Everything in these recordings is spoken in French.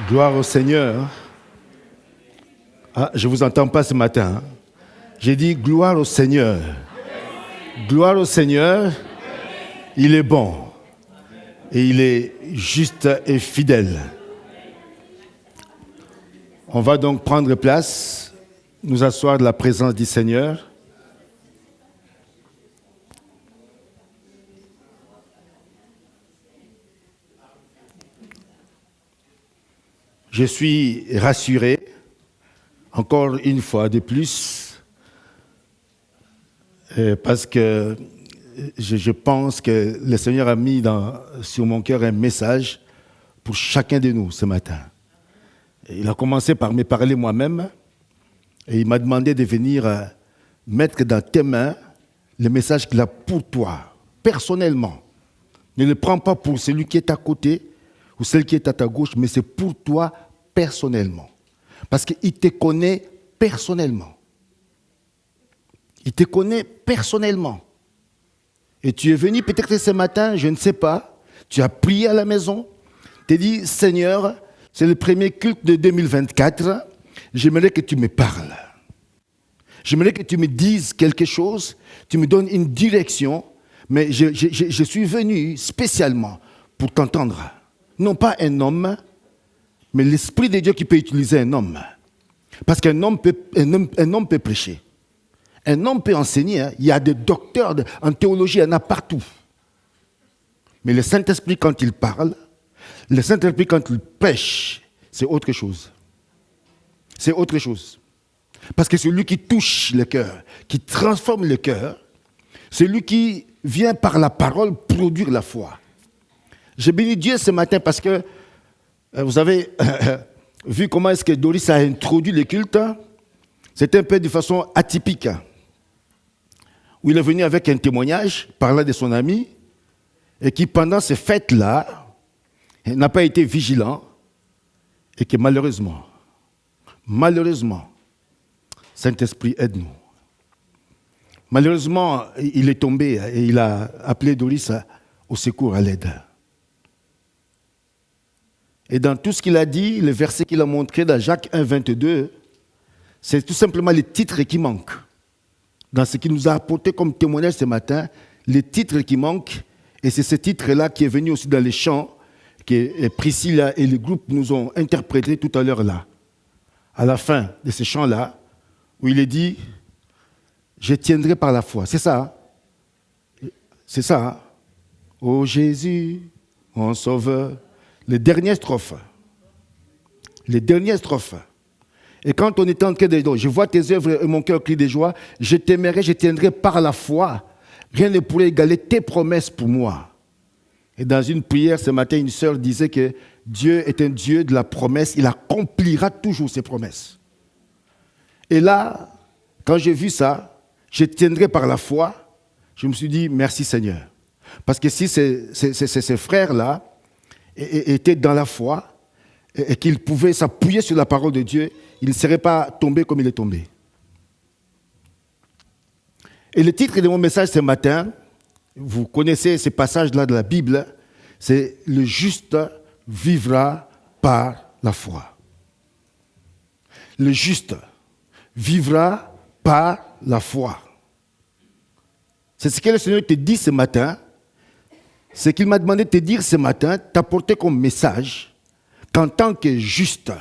Gloire au Seigneur. Ah, je ne vous entends pas ce matin. J'ai dit gloire au Seigneur. Gloire au Seigneur. Il est bon. Et il est juste et fidèle. On va donc prendre place, nous asseoir de la présence du Seigneur. Je suis rassuré, encore une fois de plus, parce que je pense que le Seigneur a mis sur mon cœur un message pour chacun de nous ce matin. Il a commencé par me parler moi-même et il m'a demandé de venir mettre dans tes mains le message qu'il a pour toi, personnellement. Ne le prends pas pour celui qui est à côté ou celle qui est à ta gauche, mais c'est pour toi personnellement. Parce qu'il te connaît personnellement. Il te connaît personnellement. Et tu es venu peut-être ce matin, je ne sais pas, tu as prié à la maison, tu as dit, Seigneur, c'est le premier culte de 2024, j'aimerais que tu me parles. J'aimerais que tu me dises quelque chose, tu me donnes une direction, mais je suis venu spécialement pour t'entendre. Non pas un homme, mais l'Esprit de Dieu qui peut utiliser un homme. Parce qu'un homme peut prêcher. Un homme peut enseigner. Hein. Il y a des docteurs en théologie, il y en a partout. Mais le Saint-Esprit, quand il parle, le Saint-Esprit, quand il prêche, c'est autre chose. C'est autre chose. Parce que c'est lui qui touche le cœur, qui transforme le cœur, c'est lui qui vient par la parole produire la foi. J'ai béni Dieu ce matin parce que vous avez vu comment est-ce que Doris a introduit le culte. C'était un peu de façon atypique. Où il est venu avec un témoignage, parlant de son ami, et qui pendant ces fêtes-là, n'a pas été vigilant, et que malheureusement, Saint-Esprit, aide-nous. Malheureusement, il est tombé et il a appelé Doris au secours, à l'aide. Et dans tout ce qu'il a dit, le verset qu'il a montré dans Jacques 1, 22, c'est tout simplement les titres qui manquent. Dans ce qu'il nous a apporté comme témoignage ce matin, les titres qui manquent, et c'est ce titre-là qui est venu aussi dans les chants que Priscilla et le groupe nous ont interprétés tout à l'heure là. À la fin de ce chant-là, où il est dit « Je tiendrai par la foi ». C'est ça. Hein? C'est ça. Hein? Ô Jésus, mon sauveur. Les dernières strophes. Et quand on est en train de dire, je vois tes œuvres et mon cœur crie de joie, je t'aimerai, je tiendrai par la foi. Rien ne pourrait égaler tes promesses pour moi. Et dans une prière ce matin, une sœur disait que Dieu est un Dieu de la promesse, il accomplira toujours ses promesses. Et là, quand j'ai vu ça, je tiendrai par la foi, je me suis dit, merci Seigneur. Parce que si ces frères-là étaient dans la foi, et qu'il pouvait s'appuyer sur la parole de Dieu, il ne serait pas tombé comme il est tombé. Et le titre de mon message ce matin, vous connaissez ces passages-là de la Bible, c'est « Le juste vivra par la foi ». Le juste vivra par la foi. C'est ce que le Seigneur te dit ce matin, c'est qu'il m'a demandé de te dire ce matin, t'apporter comme message, qu'en tant que juste,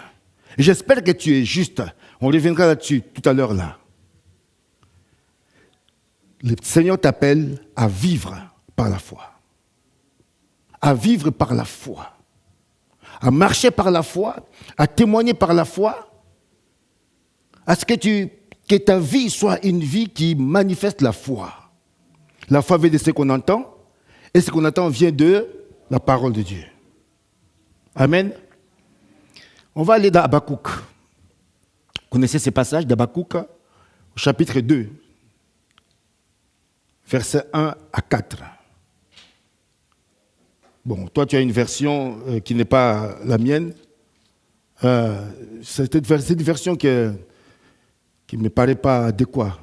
et j'espère que tu es juste, on reviendra là-dessus tout à l'heure là. Le Seigneur t'appelle à vivre par la foi. À vivre par la foi. À marcher par la foi, à témoigner par la foi, à ce que ta vie soit une vie qui manifeste la foi. La foi vient de ce qu'on entend, et ce qu'on entend vient de la parole de Dieu. Amen. On va aller dans Habakkuk. Vous connaissez ces passages d'Habakkuk au chapitre 2, versets 1 à 4. Bon, toi tu as une version qui n'est pas la mienne. C'est une version qui ne me paraît pas adéquate.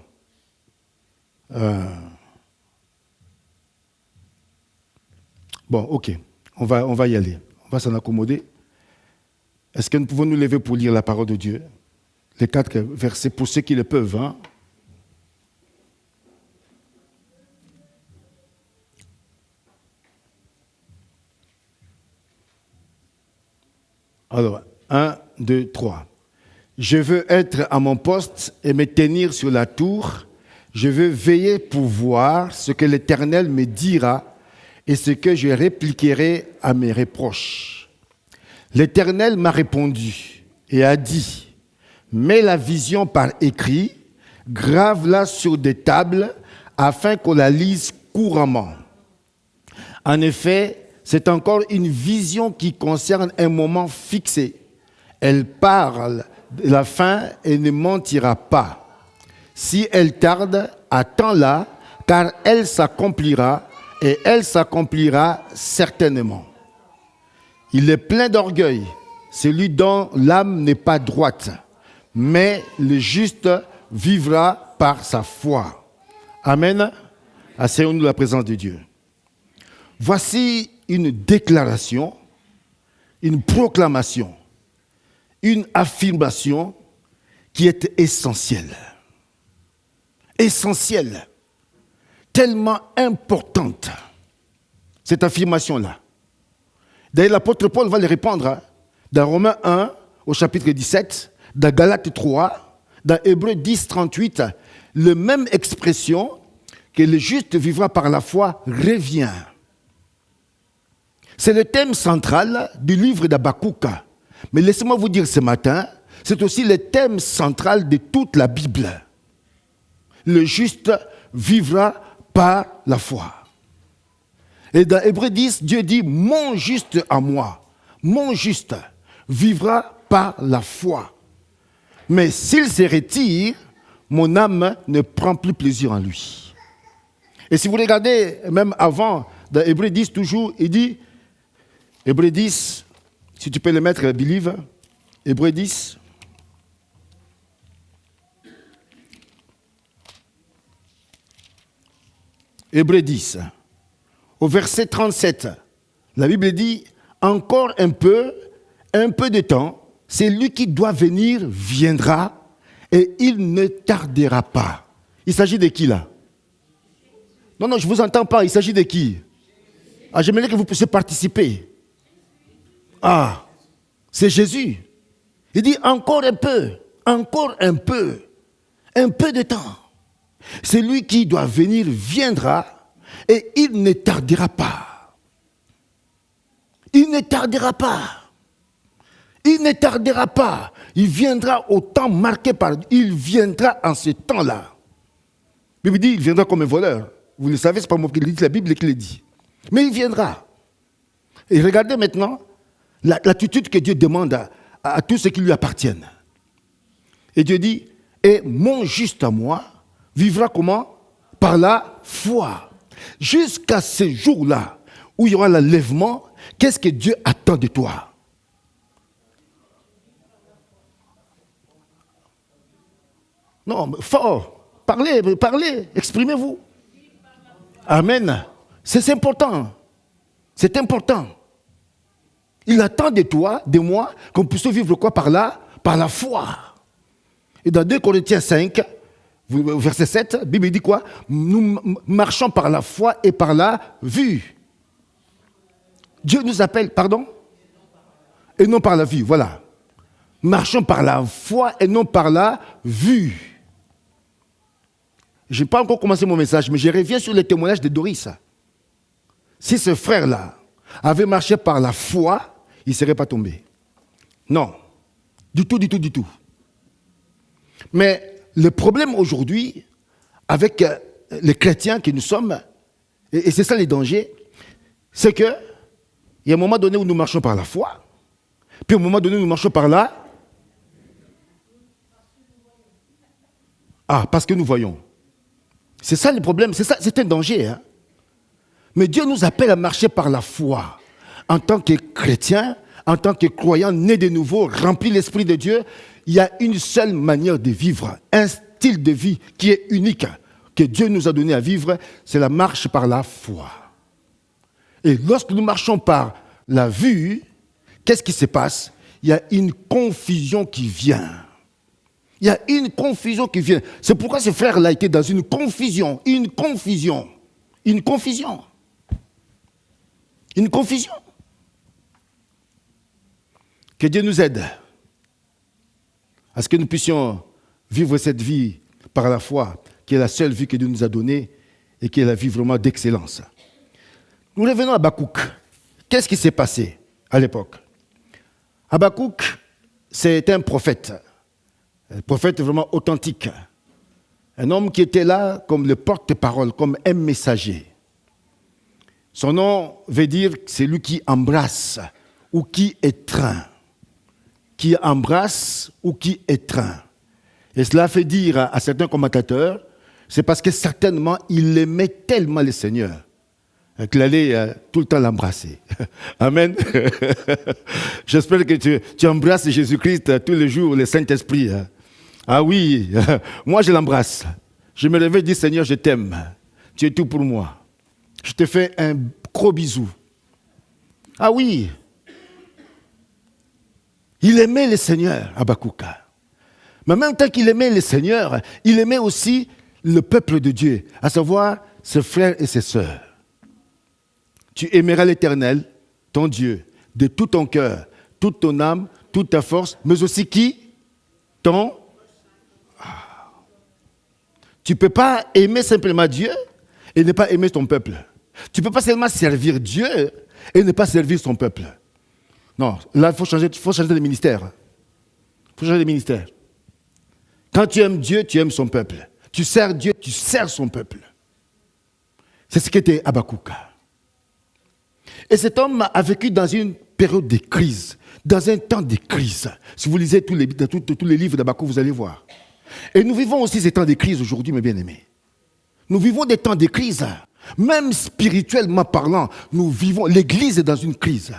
Bon, ok, on va y aller. On va s'en accommoder. Est-ce que nous pouvons nous lever pour lire la parole de Dieu? Les 4 versets pour ceux qui le peuvent. Hein? Alors, 1, 2, 3. Je veux être à mon poste et me tenir sur la tour. Je veux veiller pour voir ce que l'Éternel me dira et ce que je répliquerai à mes reproches. L'Éternel m'a répondu et a dit, mets la vision par écrit, grave-la sur des tables afin qu'on la lise couramment. En effet, c'est encore une vision qui concerne un moment fixé. Elle parle de la fin et ne mentira pas. Si elle tarde, attends-la, car elle s'accomplira et elle s'accomplira certainement. Il est plein d'orgueil, celui dont l'âme n'est pas droite, mais le juste vivra par sa foi. Amen. Asseyons-nous la présence de Dieu. Voici une déclaration, une proclamation, une affirmation qui est essentielle. Essentielle, tellement importante, cette affirmation-là. D'ailleurs, l'apôtre Paul va le répondre dans Romains 1, au chapitre 17, dans Galates 3, dans Hébreux 10, 38, la même expression que le juste vivra par la foi revient. C'est le thème central du livre d'Habakkuk. Mais laissez-moi vous dire ce matin, c'est aussi le thème central de toute la Bible. Le juste vivra par la foi. Et dans Hébreux 10, Dieu dit, mon juste à moi, mon juste vivra par la foi. Mais s'il se retire, mon âme ne prend plus plaisir en lui. Et si vous regardez, même avant, dans Hébreux 10 toujours, il dit, Hébreux 10, si tu peux le mettre, Believe, Hébreux 10. Hébreux 10, au verset 37, la Bible dit, encore un peu de temps, c'est lui qui doit venir, viendra, et il ne tardera pas. Il s'agit de qui là? Non, je ne vous entends pas, il s'agit de qui? Ah, j'aimerais que vous puissiez participer. Ah, c'est Jésus. Il dit encore un peu de temps. C'est lui qui doit venir, viendra, et il ne tardera pas. Il ne tardera pas. Il ne tardera pas. Il viendra au temps marqué par Dieu. Il viendra en ce temps-là. La Bible dit, il viendra comme un voleur. Vous le savez, ce n'est pas moi qui le dis, c'est la Bible qui le dit. Mais il viendra. Et regardez maintenant l'attitude que Dieu demande à tous ceux qui lui appartiennent. Et Dieu dit, et mon juste à moi vivra comment? Par la foi. Jusqu'à ce jour-là, où il y aura l'enlèvement, qu'est-ce que Dieu attend de toi? Non, fort, parlez, exprimez-vous. Amen. C'est important. C'est important. Il attend de toi, de moi, qu'on puisse vivre quoi par là? Par la foi. Et dans 2 Corinthiens 5, verset 7, la Bible dit quoi? Nous marchons par la foi et par la vue. Dieu nous appelle, pardon? Et non par la vue, voilà. Marchons par la foi et non par la vue. Je n'ai pas encore commencé mon message, mais je reviens sur le témoignage de Doris. Si ce frère-là avait marché par la foi, il ne serait pas tombé. Non. Du tout. Mais le problème aujourd'hui, avec les chrétiens que nous sommes, et c'est ça les dangers, c'est qu'il y a un moment donné où nous marchons par la foi, puis à un moment donné où nous marchons par là. Ah, parce que nous voyons. C'est ça le problème, c'est un danger. Hein? Mais Dieu nous appelle à marcher par la foi. En tant que chrétien, en tant que croyant, né de nouveau, rempli de l'Esprit de Dieu, il y a une seule manière de vivre, un style de vie qui est unique, que Dieu nous a donné à vivre, c'est la marche par la foi. Et lorsque nous marchons par la vue, qu'est-ce qui se passe? il y a une confusion qui vient. Il y a une confusion qui vient. C'est pourquoi ces frères-là étaient dans une confusion. Une confusion. Une confusion. Une confusion. Que Dieu nous aide à ce que nous puissions vivre cette vie par la foi, qui est la seule vie que Dieu nous a donnée et qui est la vie vraiment d'excellence. Nous revenons à Habakkuk. Qu'est-ce qui s'est passé à l'époque? Habakkuk, c'est un prophète vraiment authentique. Un homme qui était là comme le porte-parole, comme un messager. Son nom veut dire c'est lui qui embrasse ou qui étreint. Qui embrasse ou qui étreint. Et cela fait dire à certains commentateurs, c'est parce que certainement il aimait tellement le Seigneur qu'il allait tout le temps l'embrasser. Amen. J'espère que tu embrasses Jésus-Christ tous les jours, le Saint-Esprit. Ah oui, moi je l'embrasse. Je me réveille et dis, Seigneur, je t'aime. Tu es tout pour moi. Je te fais un gros bisou. Ah oui. Il aimait le Seigneur, Habakkuk. Mais en même temps qu'il aimait le Seigneur, il aimait aussi le peuple de Dieu, à savoir ses frères et ses sœurs. Tu aimeras l'Éternel, ton Dieu, de tout ton cœur, toute ton âme, toute ta force, mais aussi qui? Ton... Tu ne peux pas aimer simplement Dieu et ne pas aimer ton peuple. Tu ne peux pas seulement servir Dieu et ne pas servir son peuple. Non, là, il faut changer de ministère. Il faut changer de ministère. Quand tu aimes Dieu, tu aimes son peuple. Tu sers Dieu, tu sers son peuple. C'est ce qu'était Habakkuk. Et cet homme a vécu dans une période de crise, dans un temps de crise. Si vous lisez tous les livres d'Habakkuk, vous allez voir. Et nous vivons aussi ces temps de crise aujourd'hui, mes bien-aimés. Nous vivons des temps de crise. Même spirituellement parlant, nous vivons, l'Église est dans une crise.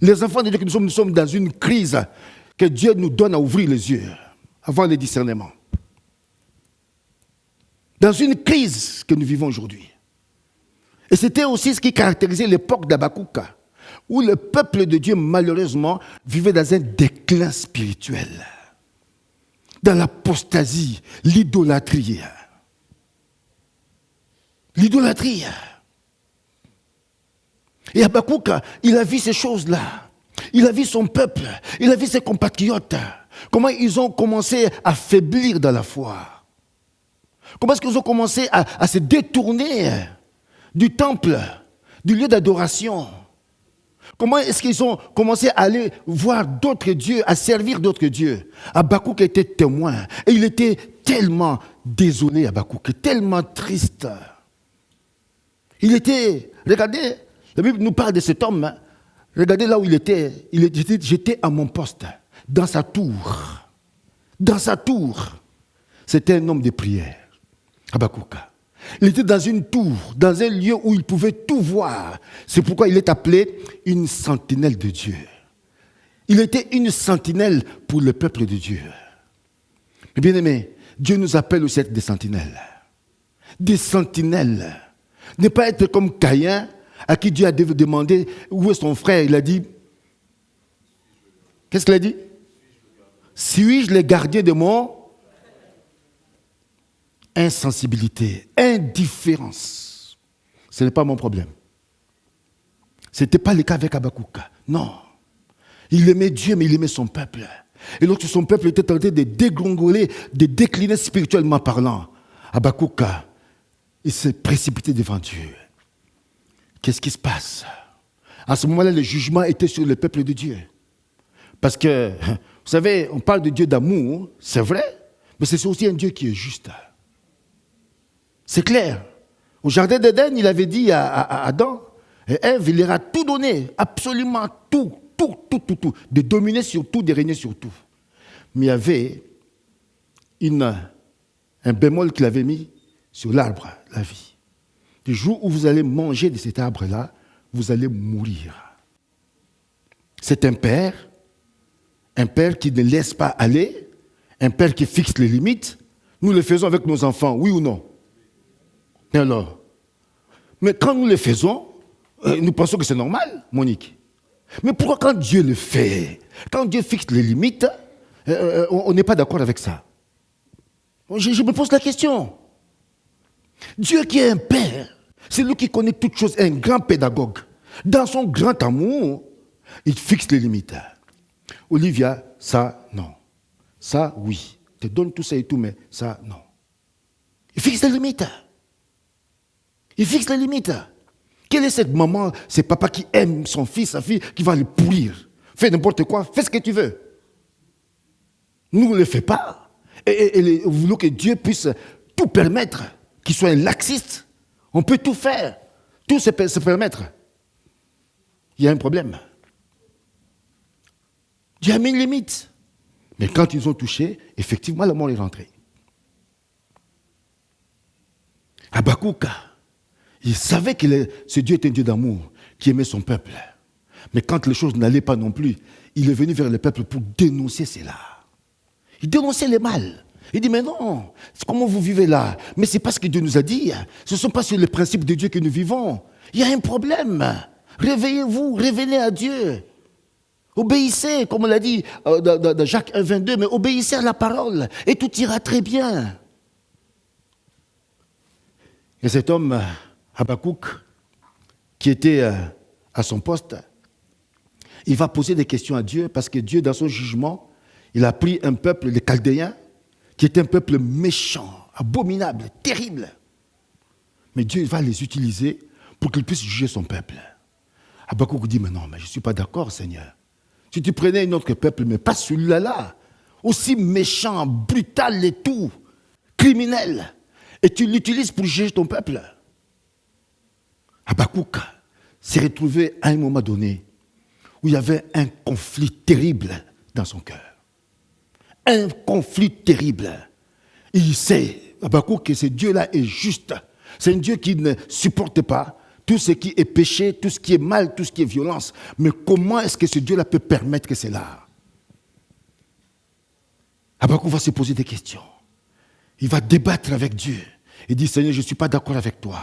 Les enfants de Dieu que nous sommes dans une crise que Dieu nous donne à ouvrir les yeux, avoir le discernement. Dans une crise que nous vivons aujourd'hui. Et c'était aussi ce qui caractérisait l'époque d'Habakkuk, où le peuple de Dieu, malheureusement, vivait dans un déclin spirituel. Dans l'apostasie, l'idolâtrie. L'idolâtrie. Et Habakkuk, il a vu ces choses-là. Il a vu son peuple, il a vu ses compatriotes. Comment ils ont commencé à faiblir dans la foi. Comment est-ce qu'ils ont commencé à se détourner du temple, du lieu d'adoration. Comment est-ce qu'ils ont commencé à aller voir d'autres dieux, à servir d'autres dieux? Habakkuk était témoin. Et il était tellement désolé, Habakkuk, tellement triste. Il était, regardez, la Bible nous parle de cet homme. Hein. Regardez là où il était. J'étais à mon poste, dans sa tour. Dans sa tour. C'était un homme de prière, Habakkuk. Il était dans une tour, dans un lieu où il pouvait tout voir. C'est pourquoi il est appelé une sentinelle de Dieu. Il était une sentinelle pour le peuple de Dieu. Mais bien aimé, Dieu nous appelle aussi à être des sentinelles. Des sentinelles. Ne pas être comme Caïn, à qui Dieu a demandé où est son frère. Il a dit, qu'est-ce qu'il a dit? Suis-je le gardien de mon insensibilité, indifférence? Ce n'est pas mon problème. Ce n'était pas le cas avec Habakkuk. Non. Il aimait Dieu, mais il aimait son peuple. Et lorsque son peuple était tenté de dégringoler, de décliner spirituellement parlant, Habakkuk, il s'est précipité devant Dieu. Qu'est-ce qui se passe? À ce moment-là, le jugement était sur le peuple de Dieu. Parce que, vous savez, on parle de Dieu d'amour, c'est vrai, mais c'est aussi un Dieu qui est juste. C'est clair. Au jardin d'Éden, il avait dit à Adam et Ève, il leur a tout donné, absolument tout, de dominer sur tout, de régner sur tout. Mais il y avait un bémol qu'il avait mis sur l'arbre, la vie. Le jour où vous allez manger de cet arbre-là, vous allez mourir. C'est un père qui ne laisse pas aller, un père qui fixe les limites. Nous le faisons avec nos enfants, oui ou non? Et alors? Mais quand nous le faisons, nous pensons que c'est normal, Monique. Mais pourquoi quand Dieu le fait, quand Dieu fixe les limites, on n'est pas d'accord avec ça? Je me pose la question. Dieu qui est un père, c'est lui qui connaît toutes choses, un grand pédagogue. Dans son grand amour, il fixe les limites. Olivia, ça, non. Ça, oui. Je te donne tout ça et tout, mais ça, non. Il fixe les limites. Il fixe les limites. Quelle est cette maman, ce papa qui aime son fils, sa fille, qui va le pourrir? Fais n'importe quoi, fais ce que tu veux. Nous, on ne le fait pas. Et vous voulez que Dieu puisse tout permettre, qu'il soit un laxiste. On peut tout faire, tout se permettre. Il y a un problème. Dieu a mis une limite. Mais quand ils ont touché, effectivement, la mort est rentrée. Habakkuk, il savait que ce Dieu était un Dieu d'amour, qui aimait son peuple. Mais quand les choses n'allaient pas non plus, il est venu vers le peuple pour dénoncer cela. Il dénonçait le mal. Il dit, mais non, comment vous vivez là? Mais ce n'est pas ce que Dieu nous a dit. Ce ne sont pas sur les principes de Dieu que nous vivons. Il y a un problème. Réveillez-vous, révélez à Dieu. Obéissez, comme on l'a dit dans Jacques 1, 22, mais obéissez à la parole et tout ira très bien. Et cet homme, Habakkuk, qui était à son poste, il va poser des questions à Dieu parce que Dieu, dans son jugement, il a pris un peuple, les Chaldéens, qui était un peuple méchant, abominable, terrible. Mais Dieu va les utiliser pour qu'il puisse juger son peuple. Habakkuk dit, mais non, mais je ne suis pas d'accord, Seigneur. Si tu prenais un autre peuple, mais pas celui-là, aussi méchant, brutal et tout, criminel, et tu l'utilises pour juger ton peuple. Habakkuk s'est retrouvé à un moment donné où il y avait un conflit terrible dans son cœur. Un conflit terrible. Et il sait, Habakkuk, que ce Dieu-là est juste. C'est un Dieu qui ne supporte pas tout ce qui est péché, tout ce qui est mal, tout ce qui est violence. Mais comment est-ce que ce Dieu-là peut permettre que c'est là? Habakkuk va se poser des questions. Il va débattre avec Dieu. Il dit, Seigneur, je ne suis pas d'accord avec toi.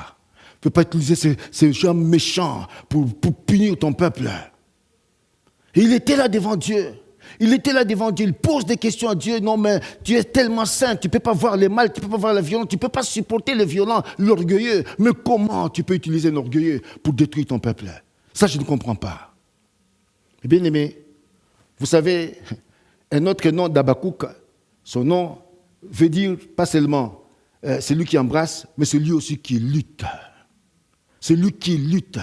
Tu ne peux pas utiliser ces gens méchants pour punir ton peuple. Et il était là devant Dieu. Il était là devant Dieu. Il pose des questions à Dieu. Non, mais tu es tellement saint. Tu ne peux pas voir le mal. Tu ne peux pas voir la violence. Tu ne peux pas supporter le violent, l'orgueilleux. Mais comment tu peux utiliser un orgueilleux pour détruire ton peuple? Ça, je ne comprends pas. Bien aimé, vous savez, un autre nom d'Habakkuk, son nom veut dire pas seulement celui qui embrasse, mais celui aussi qui lutte. Celui qui lutte.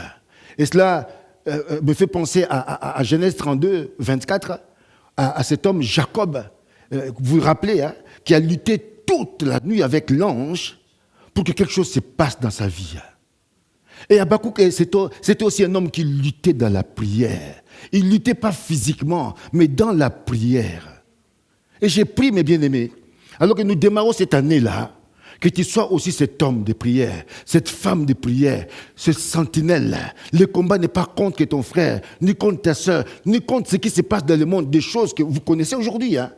Et cela me fait penser à Genèse 32, 24, à cet homme Jacob, vous vous rappelez, hein, qui a lutté toute la nuit avec l'ange pour que quelque chose se passe dans sa vie. Et Habakkuk, c'était aussi un homme qui luttait dans la prière. Il ne luttait pas physiquement, mais dans la prière. Et j'ai pris, mes bien-aimés, alors que nous démarrons cette année-là, que tu sois aussi cet homme de prière, cette femme de prière, ce sentinelle. Le combat n'est pas contre ton frère, ni contre ta soeur, ni contre ce qui se passe dans le monde, des choses que vous connaissez aujourd'hui. Hein.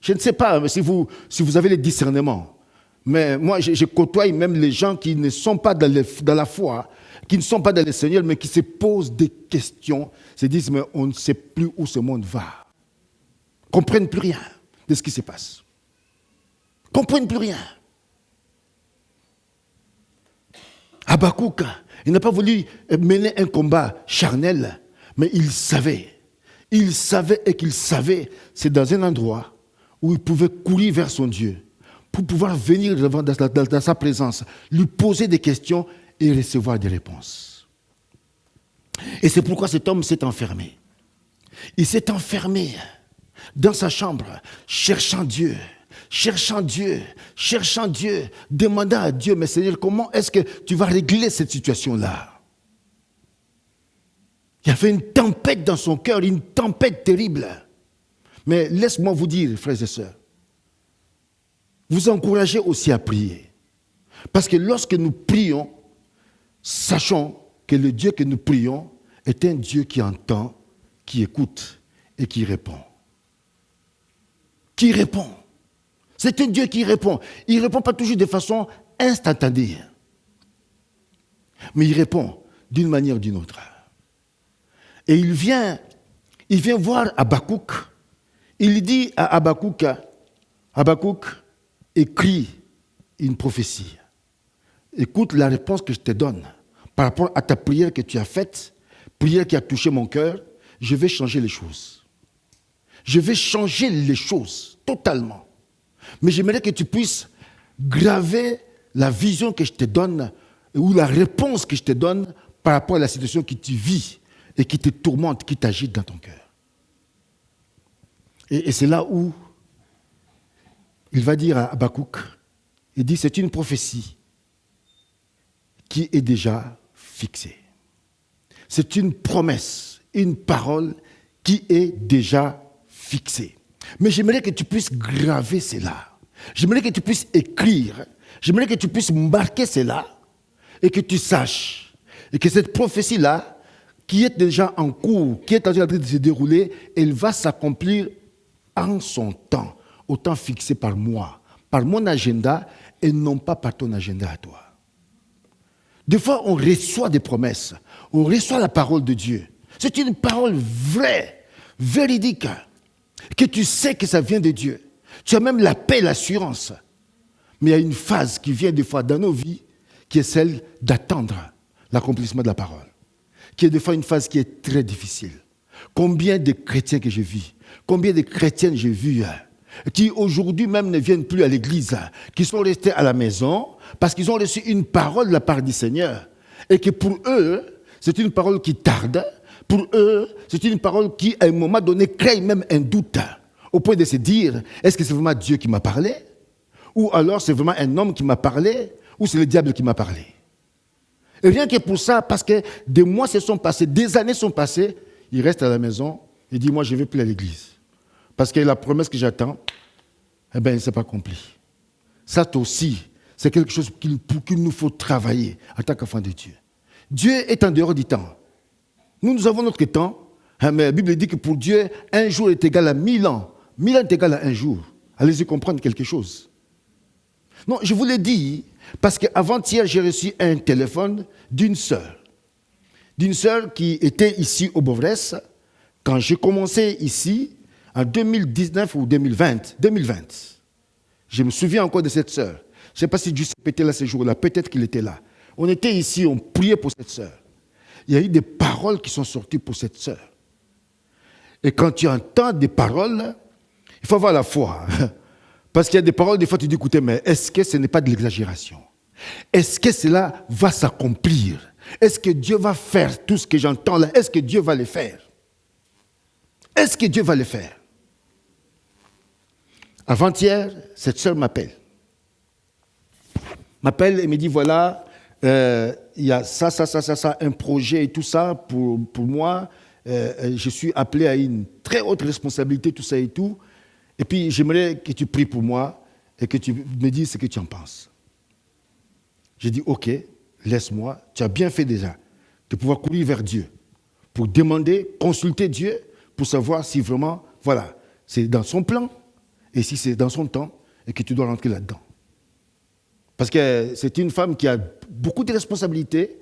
Je ne sais pas si vous avez le discernement. Mais moi, je côtoie même les gens qui ne sont pas dans la foi, qui ne sont pas dans le Seigneur, mais qui se posent des questions, se disent, mais on ne sait plus où ce monde va. Ils ne comprennent plus rien de ce qui se passe. Ils ne comprennent plus rien. Habakkuk, il n'a pas voulu mener un combat charnel, mais il savait et qu'il savait, c'est dans un endroit où il pouvait courir vers son Dieu, pour pouvoir venir dans sa présence, lui poser des questions et recevoir des réponses. Et c'est pourquoi cet homme s'est enfermé. Il s'est enfermé dans sa chambre, cherchant Dieu, demandant à Dieu, mais Seigneur, comment est-ce que tu vas régler cette situation-là? Il y avait une tempête dans son cœur, une tempête terrible. Mais laisse-moi vous dire, frères et sœurs, vous encouragez aussi à prier. Parce que lorsque nous prions, sachons que le Dieu que nous prions est un Dieu qui entend, qui écoute et qui répond. Qui répond. C'est un Dieu qui répond. Il ne répond pas toujours de façon instantanée. Mais il répond d'une manière ou d'une autre. Et il vient voir Habakkuk. Il dit à Habakkuk, écris une prophétie. Écoute la réponse que je te donne par rapport à ta prière que tu as faite, prière qui a touché mon cœur. Je vais changer les choses. Je vais changer les choses totalement. Mais j'aimerais que tu puisses graver la vision que je te donne ou la réponse que je te donne par rapport à la situation que tu vis et qui te tourmente, qui t'agite dans ton cœur. Et c'est là où il va dire à Habakkuk, il dit, c'est une prophétie qui est déjà fixée. C'est une promesse, une parole qui est déjà fixée. Mais j'aimerais que tu puisses graver cela. J'aimerais que tu puisses écrire. J'aimerais que tu puisses marquer cela et que tu saches. Et que cette prophétie-là, qui est déjà en cours, qui est en train de se dérouler, elle va s'accomplir en son temps, au temps fixé par moi, par mon agenda et non pas par ton agenda à toi. Des fois, on reçoit des promesses, on reçoit la parole de Dieu. C'est une parole vraie, véridique, que tu sais que ça vient de Dieu. Tu as même la paix, l'assurance. Mais il y a une phase qui vient des fois dans nos vies, qui est celle d'attendre l'accomplissement de la parole, qui est des fois une phase qui est très difficile. Combien de chrétiens que j'ai vus, combien de chrétiennes j'ai vus, qui aujourd'hui même ne viennent plus à l'église, qui sont restés à la maison parce qu'ils ont reçu une parole de la part du Seigneur. Et que pour eux, c'est une parole qui tarde. Pour eux, c'est une parole qui, à un moment donné, crée même un doute. Au point de se dire, est-ce que c'est vraiment Dieu qui m'a parlé? Ou alors c'est vraiment un homme qui m'a parlé? Ou c'est le diable qui m'a parlé? Et rien que pour ça, parce que des mois se sont passés, des années sont passées, il reste à la maison et dit, moi je ne vais plus à l'église. Parce que la promesse que j'attends, eh bien, elle ne s'est pas accomplie. Ça aussi, c'est quelque chose qu'il nous faut travailler en tant qu'enfant de Dieu. Dieu est en dehors du temps. Nous avons notre temps, mais la Bible dit que pour Dieu, un jour est égal à 1000 ans. 1000 ans est égal à un jour. Allez-y comprendre quelque chose. Non, je vous l'ai dit, parce qu'avant-hier, j'ai reçu un téléphone d'une sœur. D'une sœur qui était ici au Beauvresse. Quand j'ai commencé ici, en 2019 ou 2020, je me souviens encore de cette sœur. Je ne sais pas si Dieu était là ce jour-là, peut-être qu'il était là. On était ici, on priait pour cette sœur. Il y a eu des paroles qui sont sorties pour cette sœur. Et quand tu entends des paroles, il faut avoir la foi. Parce qu'il y a des paroles, des fois tu dis, écoutez, mais est-ce que ce n'est pas de l'exagération? Est-ce que cela va s'accomplir? Est-ce que Dieu va faire tout ce que j'entends là? Est-ce que Dieu va le faire? Est-ce que Dieu va le faire? Avant-hier, cette sœur m'appelle et me dit, voilà, il y a ça, un projet et tout ça pour moi. Je suis appelé à une très haute responsabilité, tout ça et tout. Et puis, j'aimerais que tu pries pour moi et que tu me dises ce que tu en penses. J'ai dit, ok, laisse-moi. Tu as bien fait déjà de pouvoir courir vers Dieu pour demander, consulter Dieu pour savoir si vraiment, voilà, c'est dans son plan et si c'est dans son temps et que tu dois rentrer là-dedans. Parce que c'est une femme qui a beaucoup de responsabilités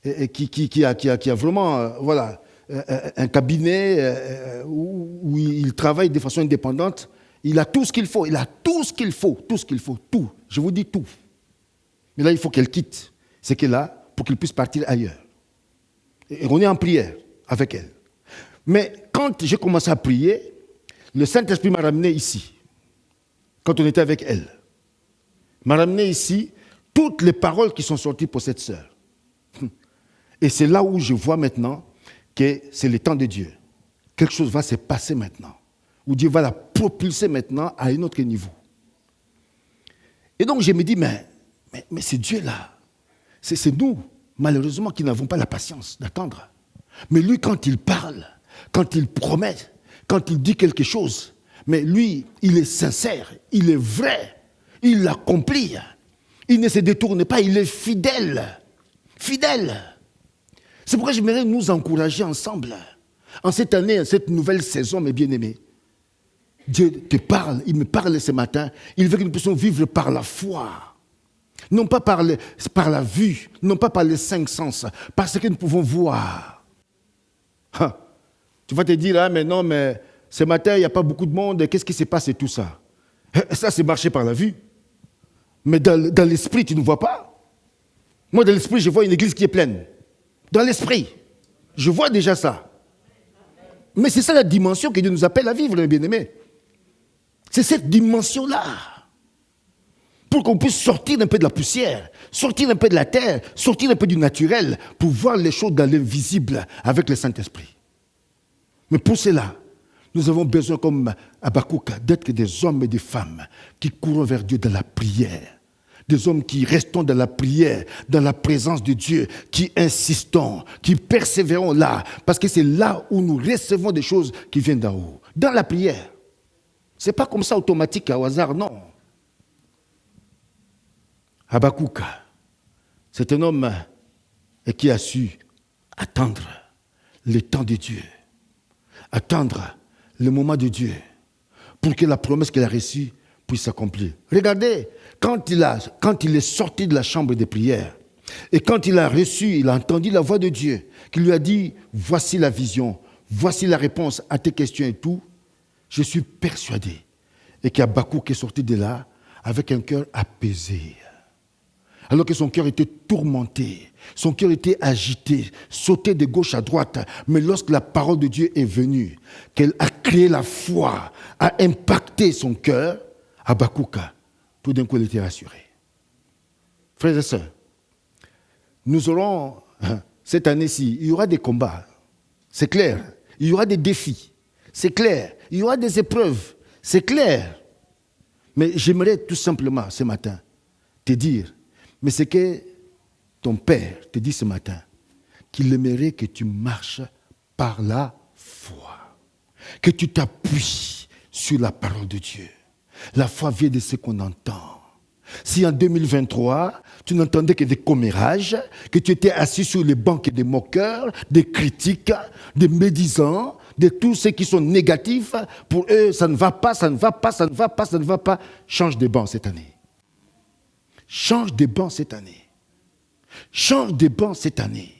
et qui a vraiment, voilà, un cabinet où il travaille de façon indépendante. Il a tout ce qu'il faut, tout. Je vous dis tout. Mais là, il faut qu'elle quitte ce qu'elle a pour qu'elle puisse partir ailleurs. Et on est en prière avec elle. Mais quand j'ai commencé à prier, le Saint-Esprit m'a ramené ici, quand on était avec elle. M'a ramené ici toutes les paroles qui sont sorties pour cette sœur. Et c'est là où je vois maintenant que c'est le temps de Dieu. Quelque chose va se passer maintenant, où Dieu va la propulser maintenant à un autre niveau. Et donc je me dis, mais c'est Dieu là. C'est nous, malheureusement, qui n'avons pas la patience d'attendre. Mais lui, quand il parle, quand il promet, quand il dit quelque chose, mais lui, il est sincère, il est vrai, il l'accomplit. Il ne se détourne pas, il est fidèle. Fidèle. C'est pourquoi j'aimerais nous encourager ensemble. En cette année, en cette nouvelle saison, mes bien-aimés, Dieu te parle, il me parle ce matin. Il veut que nous puissions vivre par la foi. Non pas par la vue, non pas par les 5 sens, parce que nous pouvons voir. Ah, tu vas te dire, ah, mais non, mais ce matin, il n'y a pas beaucoup de monde, qu'est-ce qui se passe et tout ça? Ça, c'est marcher par la vue. Mais dans l'esprit, tu ne vois pas. Moi, dans l'esprit, je vois une église qui est pleine. Dans l'esprit, je vois déjà ça. Mais c'est ça la dimension que Dieu nous appelle à vivre, mes bien-aimés. C'est cette dimension-là. Pour qu'on puisse sortir un peu de la poussière, sortir un peu de la terre, sortir un peu du naturel, pour voir les choses dans l'invisible avec le Saint-Esprit. Mais pour cela, nous avons besoin, comme Habakkuk, d'être des hommes et des femmes qui courent vers Dieu dans la prière. Des hommes qui restons dans la prière, dans la présence de Dieu, qui insistons, qui persévérons là, parce que c'est là où nous recevons des choses qui viennent d'en haut. Dans la prière. Ce n'est pas comme ça automatique, au hasard, non. Habakkuk, c'est un homme qui a su attendre le temps de Dieu, attendre le moment de Dieu, pour que la promesse qu'il a reçue puisse s'accomplir. Regardez, quand il est sorti de la chambre de prière, et quand il a reçu, il a entendu la voix de Dieu, qui lui a dit, voici la vision, voici la réponse à tes questions et tout, je suis persuadé, et qu'Habakkuk est sorti de là avec un cœur apaisé. Alors que son cœur était tourmenté, son cœur était agité, sauté de gauche à droite. Mais lorsque la parole de Dieu est venue, qu'elle a créé la foi, a impacté son cœur, Habakkuk, tout d'un coup, il était rassuré. Frères et sœurs, nous aurons, cette année-ci, il y aura des combats, c'est clair. Il y aura des défis, c'est clair. Il y aura des épreuves, c'est clair. Mais j'aimerais tout simplement, ce matin, te dire, mais c'est que ton père te dit ce matin qu'il aimerait que tu marches par la foi, que tu t'appuies sur la parole de Dieu. La foi vient de ce qu'on entend. Si en 2023, tu n'entendais que des commérages, que tu étais assis sur les bancs des moqueurs, des critiques, des médisants, de tous ceux qui sont négatifs, pour eux, ça ne va pas, ça ne va pas, ça ne va pas, ça ne va pas, change de banc cette année. Change de banc cette année. Change de banc cette année.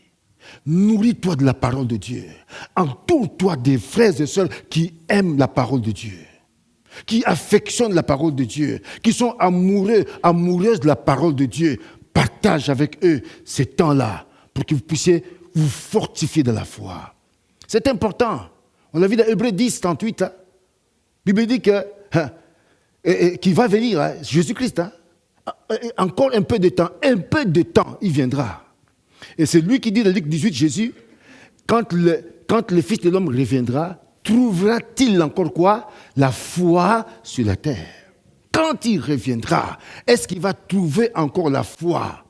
Nourris-toi de la parole de Dieu. Entoure-toi des frères et sœurs qui aiment la parole de Dieu, qui affectionnent la parole de Dieu, qui sont amoureux, amoureuses de la parole de Dieu. Partage avec eux ces temps-là pour que vous puissiez vous fortifier de la foi. C'est important. On l'a vu dans Hébreux 10, 38. La Bible dit qu'il va venir, Jésus-Christ. Encore un peu de temps, il viendra. Et c'est lui qui dit dans Luc 18, Jésus, quand le Fils de l'homme reviendra, trouvera-t-il encore quoi? La foi sur la terre. Quand il reviendra, est-ce qu'il va trouver encore la foi?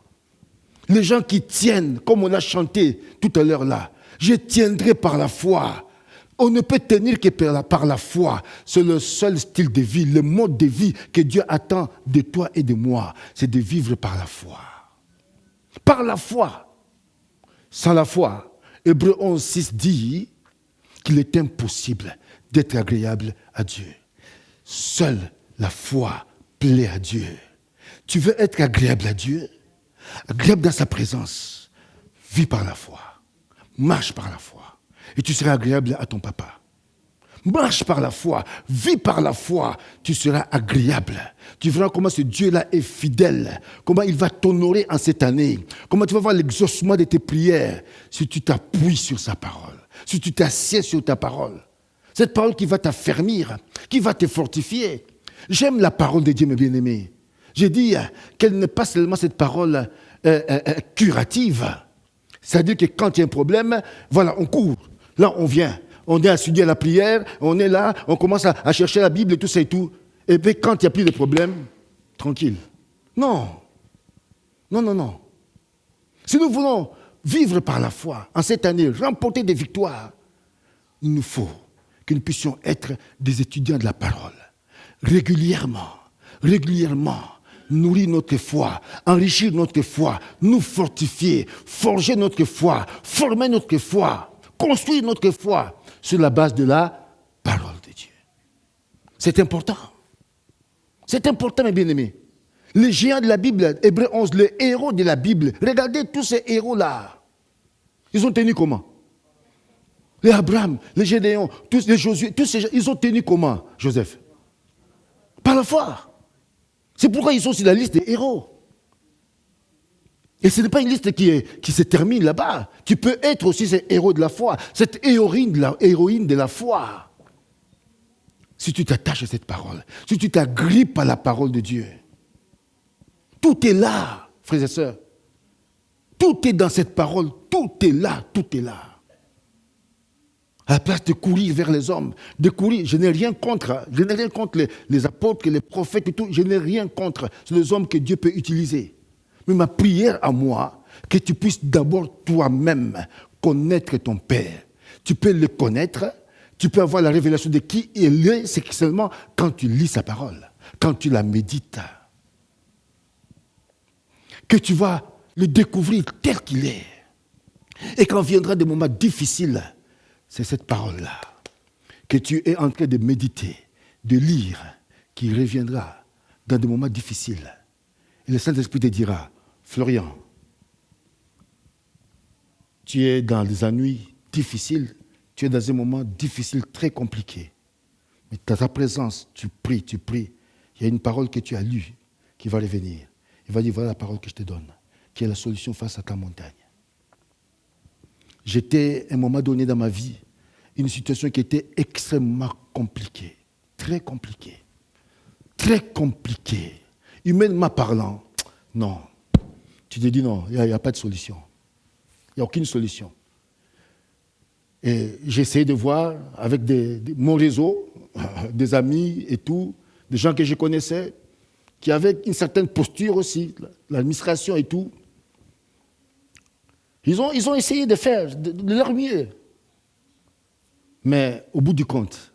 Les gens qui tiennent, comme on a chanté tout à l'heure là, je tiendrai par la foi. On ne peut tenir que par la foi. C'est le seul style de vie, le mode de vie que Dieu attend de toi et de moi. C'est de vivre par la foi. Par la foi. Sans la foi, Hébreux 11, 6 dit qu'il est impossible d'être agréable à Dieu. Seule la foi plaît à Dieu. Tu veux être agréable à Dieu? Agréable dans sa présence. Vis par la foi. Marche par la foi. Et tu seras agréable à ton papa. Marche par la foi, vis par la foi, tu seras agréable. Tu verras comment ce Dieu-là est fidèle, comment il va t'honorer en cette année, comment tu vas voir l'exaucement de tes prières si tu t'appuies sur sa parole, si tu t'assieds sur ta parole. Cette parole qui va t'affermir, qui va te fortifier. J'aime la parole de Dieu, mes bien-aimés. J'ai dit qu'elle n'est pas seulement cette parole curative. C'est-à-dire que quand il y a un problème, voilà, on court. Là, on vient, on est assis à la prière, on est là, on commence à chercher la Bible et tout ça et tout. Et puis quand il n'y a plus de problème, tranquille. Non. Non, non, non. Si nous voulons vivre par la foi, en cette année, remporter des victoires, il nous faut que nous puissions être des étudiants de la parole. Régulièrement, nourrir notre foi, enrichir notre foi, nous fortifier, forger notre foi, former notre foi, construire notre foi sur la base de la parole de Dieu. C'est important. C'est important, mes bien-aimés. Les géants de la Bible, Hébreux 11, les héros de la Bible, regardez tous ces héros-là. Ils ont tenu comment? les Abraham, les Gédéon, tous les Josué, tous ces gens, ils ont tenu comment, Joseph? Par la foi. C'est pourquoi ils sont sur la liste des héros. Et ce n'est pas une liste qui se termine là-bas. Tu peux être aussi ce héros de la foi, cette héroïne de la foi. Si tu t'attaches à cette parole, si tu t'agrippes à la parole de Dieu, tout est là, frères et sœurs. Tout est dans cette parole, tout est là, tout est là. À la place de courir vers les hommes, de courir, je n'ai rien contre, les apôtres, les prophètes et tout, je n'ai rien contre. C'est les hommes que Dieu peut utiliser. Mais ma prière à moi, que tu puisses d'abord toi-même connaître ton Père. Tu peux le connaître, tu peux avoir la révélation de qui il est, c'est seulement quand tu lis sa parole, quand tu la médites. Que tu vas le découvrir tel qu'il est. Et quand viendra des moments difficiles, c'est cette parole-là que tu es en train de méditer, de lire, qui reviendra dans des moments difficiles. Et le Saint-Esprit te dira, Florian, tu es dans des ennuis difficiles, tu es dans un moment difficile, très compliqué. Mais dans ta présence, tu pries. Il y a une parole que tu as lue qui va revenir. Il va dire, voilà la parole que je te donne, qui est la solution face à ta montagne. J'étais, à un moment donné dans ma vie, une situation qui était extrêmement compliquée, très compliquée, humainement parlant. Non, tu te dis non, il n'y a pas de solution. Il n'y a aucune solution. Et j'ai essayé de voir avec mon réseau, des amis et tout, des gens que je connaissais, qui avaient une certaine posture aussi, l'administration et tout. Ils ont essayé de faire de leur mieux. Mais au bout du compte,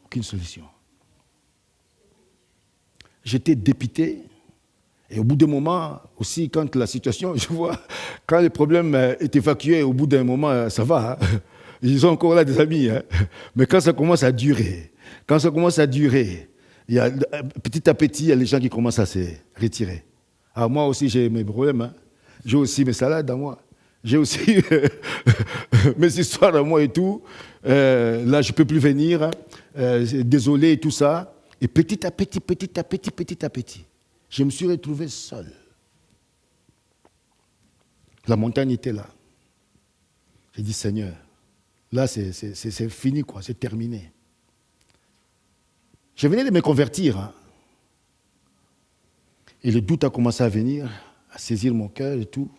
aucune solution. J'étais dépité. Et au bout d'un moment, aussi, quand la situation, je vois, quand le problème est évacué, au bout d'un moment, ça va. Hein. Ils ont encore là des amis. Hein. Mais quand ça commence à durer, il y a, petit à petit, il y a les gens qui commencent à se retirer. Alors moi aussi, j'ai mes problèmes. Hein. J'ai aussi mes salades à moi. J'ai aussi mes histoires à moi et tout. Là, je ne peux plus venir. Hein. Désolé et tout ça. Et petit à petit, je me suis retrouvé seul. La montagne était là. J'ai dit, Seigneur, là, c'est fini, quoi, c'est terminé. Je venais de me convertir. Hein. Et le doute a commencé à venir, à saisir mon cœur et tout.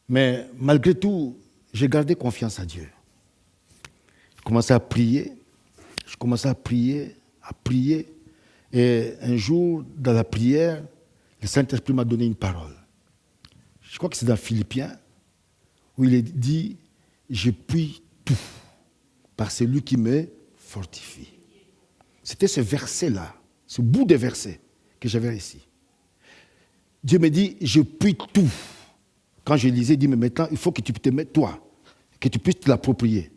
Mais malgré tout, j'ai gardé confiance à Dieu. Je commençais à prier. Et un jour, dans la prière, le Saint-Esprit m'a donné une parole. Je crois que c'est dans Philippiens, où il est dit, je puis tout par celui qui me fortifie. C'était ce verset-là, ce bout de verset que j'avais ici. Dieu me dit, je puis tout. Quand je lisais, il dit, mais maintenant, il faut que tu te mettes, toi, que tu puisses te l'approprier.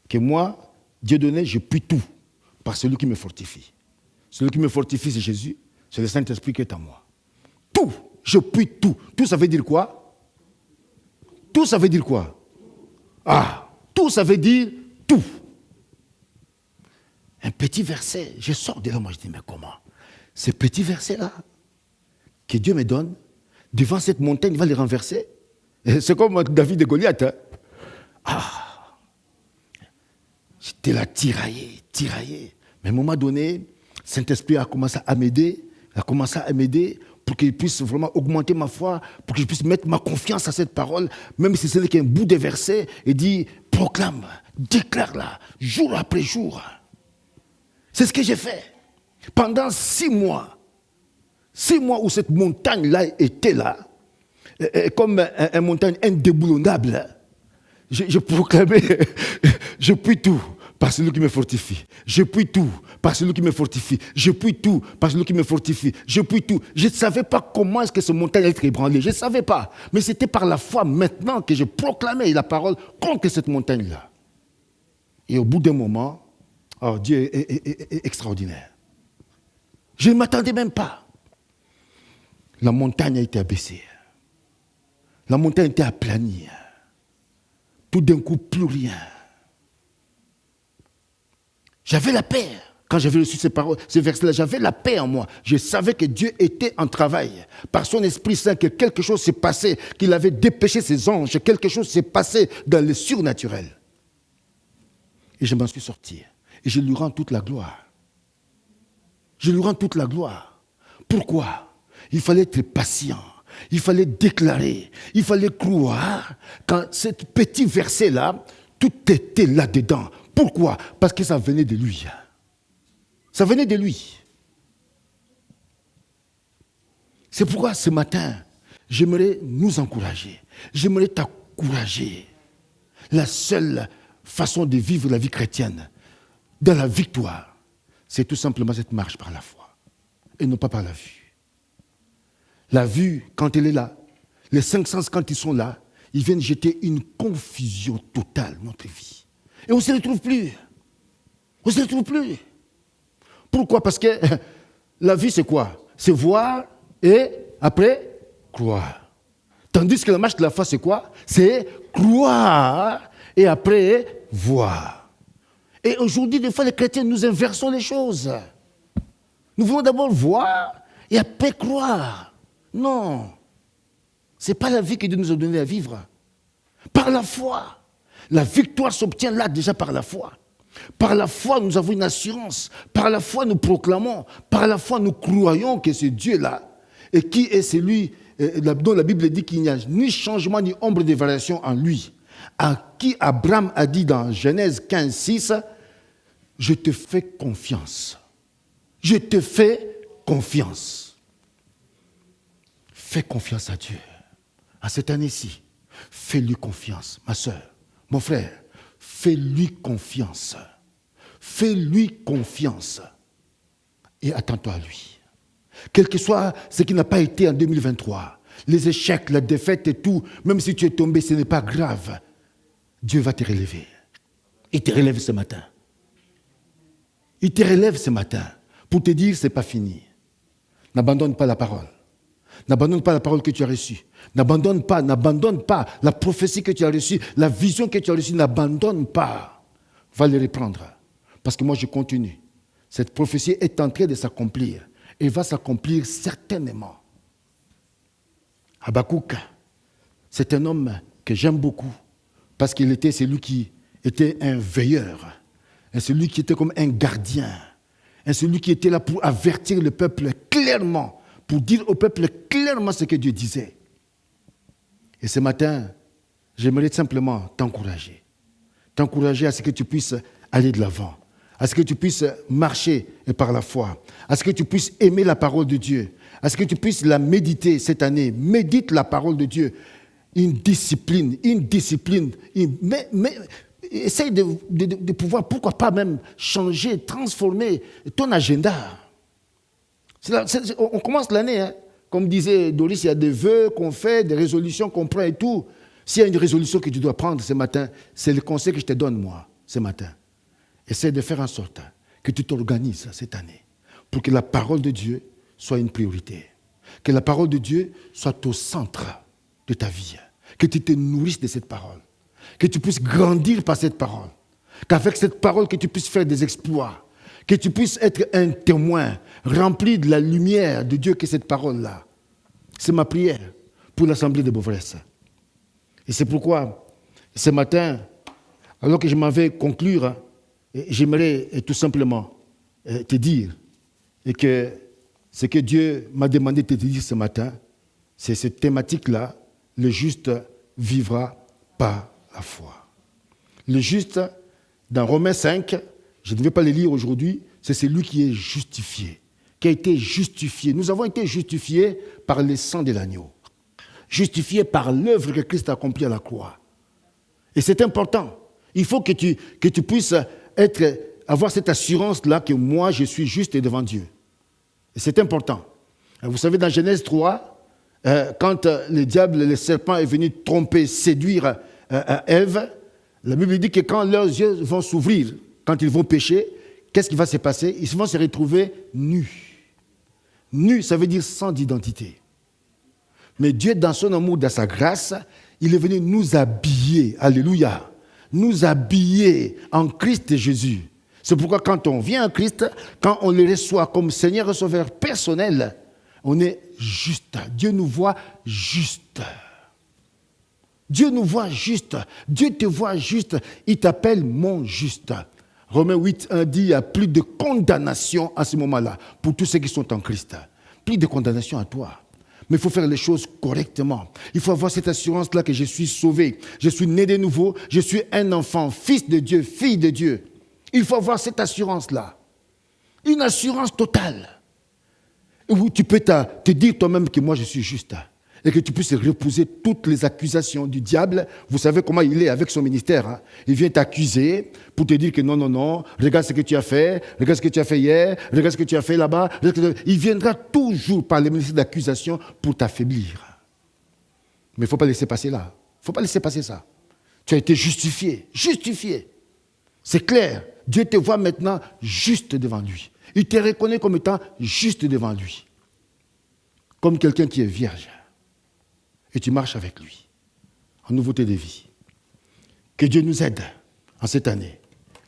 Que moi, Dieu donné, je puis tout par celui qui me fortifie. Celui qui me fortifie, c'est Jésus. C'est le Saint-Esprit qui est en moi. Tout. Je puis tout. Tout, ça veut dire quoi? Tout, ça veut dire quoi? Ah, tout, ça veut dire tout. Un petit verset. Je sors de là, moi, je dis, mais comment? Ce petit verset-là, que Dieu me donne, devant cette montagne, il va les renverser. C'est comme David et Goliath. Hein? Ah, j'étais là tiraillé. Mais à un moment donné, Saint-Esprit a commencé à m'aider, pour qu'il puisse vraiment augmenter ma foi, pour que je puisse mettre ma confiance à cette parole, même si ce n'est qu'un bout de verset, et dit, proclame, déclare-la, jour après jour. C'est ce que j'ai fait. Pendant 6 mois où cette montagne-là était là, comme une montagne indéboulonnable, je proclamais, je puis tout par celui qui me fortifie. Je puis tout par celui qui me fortifie. Je puis tout par celui qui me fortifie. Je puis tout. Je ne savais pas comment est-ce que cette montagne allait être ébranlée. Je ne savais pas. Mais c'était par la foi maintenant que je proclamais la parole contre cette montagne-là. Et au bout d'un moment, oh, Dieu est extraordinaire. Je ne m'attendais même pas. La montagne a été abaissée. La montagne a été aplanie. tout d'un coup, plus rien. J'avais la paix. Quand j'avais reçu ces paroles, ces versets-là, j'avais la paix en moi. Je savais que Dieu était en travail. Par son Esprit Saint, que quelque chose s'est passé, qu'il avait dépêché ses anges, quelque chose s'est passé dans le surnaturel. Et je m'en suis sorti. Et je lui rends toute la gloire. Je lui rends toute la gloire. Pourquoi? Il fallait être patient. Il fallait déclarer. Il fallait croire. Quand ce petit verset-là, tout était là-dedans. Pourquoi? Parce que ça venait de lui. Ça venait de lui. C'est pourquoi ce matin, j'aimerais nous encourager. J'aimerais t'encourager. La seule façon de vivre la vie chrétienne, dans la victoire, c'est tout simplement cette marche par la foi. Et non pas par la vue. La vue, quand elle est là, les cinq sens, quand ils sont là, ils viennent jeter une confusion totale dans notre vie. Et on ne se retrouve plus. On ne se retrouve plus. Pourquoi? Parce que la vie, c'est quoi? C'est voir et après, croire. Tandis que la marche de la foi, c'est quoi? C'est croire et après, voir. Et aujourd'hui, des fois, les chrétiens, nous inversons les choses. Nous voulons d'abord voir et après croire. Non. Ce n'est pas la vie que Dieu nous a donnée à vivre. Par la foi. La victoire s'obtient là déjà par la foi. Par la foi, nous avons une assurance. Par la foi, nous proclamons. Par la foi, nous croyons que ce Dieu-là, et qui est celui dont la Bible dit qu'il n'y a ni changement ni ombre de variation en lui, à qui Abraham a dit dans Genèse 15, 6, « Je te fais confiance. Je te fais confiance. » Fais confiance à Dieu. À cette année-ci, fais-lui confiance, ma soeur, mon frère. Fais-lui confiance. Fais-lui confiance. Et attends-toi à lui. Quel que soit ce qui n'a pas été en 2023, les échecs, la défaite et tout, même si tu es tombé, ce n'est pas grave. Dieu va te relever. Il te relève ce matin. Il te relève ce matin pour te dire, ce n'est pas fini. N'abandonne pas la parole. N'abandonne pas la parole que tu as reçue. N'abandonne pas la prophétie que tu as reçue, la vision que tu as reçue, n'abandonne pas. Va le reprendre. Parce que moi, je continue. Cette prophétie est en train de s'accomplir. Et va s'accomplir certainement. Habakkuk, c'est un homme que j'aime beaucoup. Parce qu'il était celui qui était un veilleur. Et celui qui était comme un gardien. Et celui qui était là pour avertir le peuple clairement. Pour dire au peuple clairement ce que Dieu disait. Et ce matin, j'aimerais simplement t'encourager. T'encourager à ce que tu puisses aller de l'avant. À ce que tu puisses marcher par la foi. À ce que tu puisses aimer la parole de Dieu. À ce que tu puisses la méditer cette année. Médite la parole de Dieu. Une discipline. Mais essaye de pouvoir, pourquoi pas même changer, transformer ton agenda. On commence l'année, hein. Comme disait Doris, il y a des vœux qu'on fait, des résolutions qu'on prend et tout. S'il y a une résolution que tu dois prendre ce matin, c'est le conseil que je te donne, moi, ce matin. Essaie de faire en sorte que tu t'organises cette année pour que la parole de Dieu soit une priorité. Que la parole de Dieu soit au centre de ta vie. Que tu te nourrisses de cette parole. Que tu puisses grandir par cette parole. Qu'avec cette parole, que tu puisses faire des exploits. Que tu puisses être un témoin rempli de la lumière de Dieu que cette parole-là. C'est ma prière pour l'Assemblée de Beauvresse. Et c'est pourquoi, ce matin, alors que je m'en vais conclure, j'aimerais tout simplement te dire et que ce que Dieu m'a demandé de te dire ce matin, c'est cette thématique-là, le juste vivra par la foi. Le juste, dans Romains 5, je ne vais pas les lire aujourd'hui, c'est celui qui est justifié, qui a été justifié. Nous avons été justifiés par le sang de l'agneau, justifiés par l'œuvre que Christ a accomplie à la croix. Et c'est important. Il faut que tu puisses avoir cette assurance-là que moi, je suis juste devant Dieu. Et c'est important. Vous savez, dans Genèse 3, quand le diable, le serpent est venu tromper, séduire Ève, la Bible dit que quand leurs yeux vont s'ouvrir, quand ils vont pécher, qu'est-ce qui va se passer? Ils vont se retrouver nus. Nus, ça veut dire sans identité. Mais Dieu, dans son amour, dans sa grâce, Il est venu nous habiller, alléluia, nous habiller en Christ Jésus. C'est pourquoi quand on vient en Christ, quand on le reçoit comme Seigneur et Sauveur personnel, on est juste. Dieu nous voit juste. Dieu nous voit juste. Dieu te voit juste. Il t'appelle mon juste. Romains 8, 1 dit, il n'y a plus de condamnation à ce moment-là pour tous ceux qui sont en Christ. Plus de condamnation à toi. Mais il faut faire les choses correctement. Il faut avoir cette assurance-là que je suis sauvé. Je suis né de nouveau. Je suis un enfant, fils de Dieu, fille de Dieu. Il faut avoir cette assurance-là. Une assurance totale. Où tu peux te dire toi-même que moi je suis juste. Et que tu puisses repousser toutes les accusations du diable. Vous savez comment il est avec son ministère. Hein? Il vient t'accuser pour te dire que non, regarde ce que tu as fait, regarde ce que tu as fait hier, regarde ce que tu as fait là-bas. Il viendra toujours par les ministères d'accusation pour t'affaiblir. Mais il ne faut pas laisser passer là. Il ne faut pas laisser passer ça. Tu as été justifié. C'est clair. Dieu te voit maintenant juste devant lui. Il te reconnaît comme étant juste devant lui. Comme quelqu'un qui est vierge. Et tu marches avec lui, en nouveauté de vie. Que Dieu nous aide en cette année.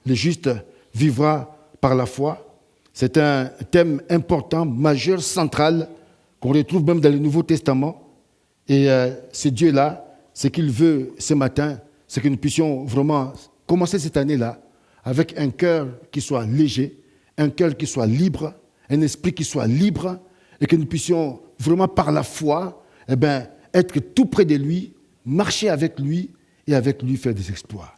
Le juste vivra par la foi. C'est un thème important, majeur, central, qu'on retrouve même dans le Nouveau Testament. Et ce Dieu-là, ce qu'il veut ce matin, c'est que nous puissions vraiment commencer cette année-là avec un cœur qui soit léger, un cœur qui soit libre, un esprit qui soit libre, et que nous puissions vraiment par la foi, être tout près de lui, marcher avec lui et avec lui faire des exploits.